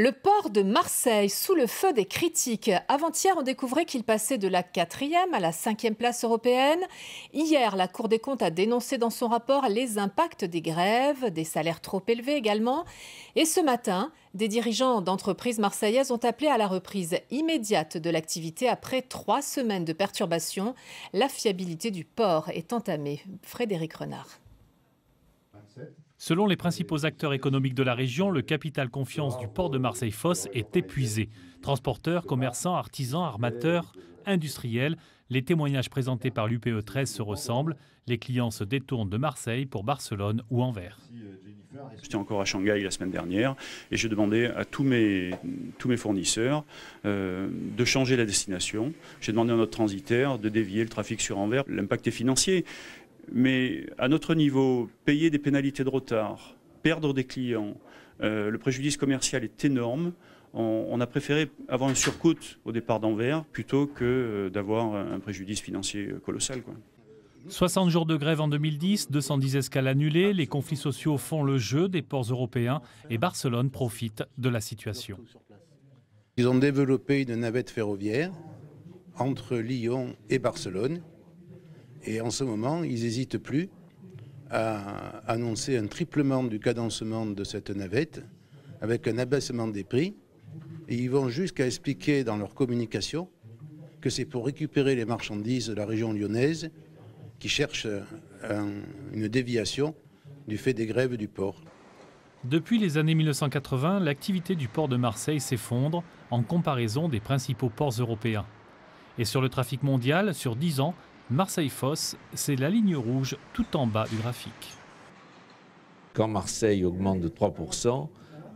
Le port de Marseille sous le feu des critiques. Avant-hier, on découvrait qu'il passait de la 4e à la 5e place européenne. Hier, la Cour des comptes a dénoncé dans son rapport les impacts des grèves, des salaires trop élevés également. Et ce matin, des dirigeants d'entreprises marseillaises ont appelé à la reprise immédiate de l'activité après 3 semaines de perturbations. La fiabilité du port est entamée. Frédéric Renard. Selon les principaux acteurs économiques de la région, le capital confiance du port de Marseille-Fos est épuisé. Transporteurs, commerçants, artisans, armateurs, industriels, les témoignages présentés par l'UPE 13 se ressemblent. Les clients se détournent de Marseille pour Barcelone ou Anvers. J'étais encore à Shanghai la semaine dernière et j'ai demandé à tous mes fournisseurs de changer la destination. J'ai demandé à notre transitaire de dévier le trafic sur Anvers. L'impact est financier. Mais à notre niveau, payer des pénalités de retard, perdre des clients, le préjudice commercial est énorme. On a préféré avoir un surcoût au départ d'Anvers plutôt que d'avoir un préjudice financier colossal, quoi. 60 jours de grève en 2010, 210 escales annulées, les conflits sociaux font le jeu des ports européens et Barcelone profite de la situation. Ils ont développé une navette ferroviaire entre Lyon et Barcelone. Et en ce moment, ils n'hésitent plus à annoncer un triplement du cadencement de cette navette avec un abaissement des prix. Et ils vont jusqu'à expliquer dans leur communication que c'est pour récupérer les marchandises de la région lyonnaise qui cherchent une déviation du fait des grèves du port. Depuis les années 1980, l'activité du port de Marseille s'effondre en comparaison des principaux ports européens. Et sur le trafic mondial, sur 10 ans, Marseille-Fos, c'est la ligne rouge tout en bas du graphique. Quand Marseille augmente de 3%,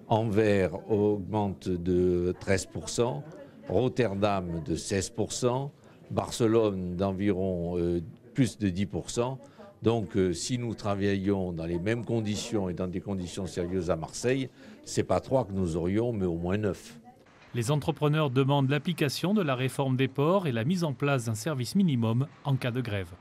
Anvers augmente de 13%, Rotterdam de 16%, Barcelone d'environ plus de 10%. Donc si nous travaillions dans les mêmes conditions et dans des conditions sérieuses à Marseille, ce n'est pas 3 que nous aurions, mais au moins 9. Les entrepreneurs demandent l'application de la réforme des ports et la mise en place d'un service minimum en cas de grève.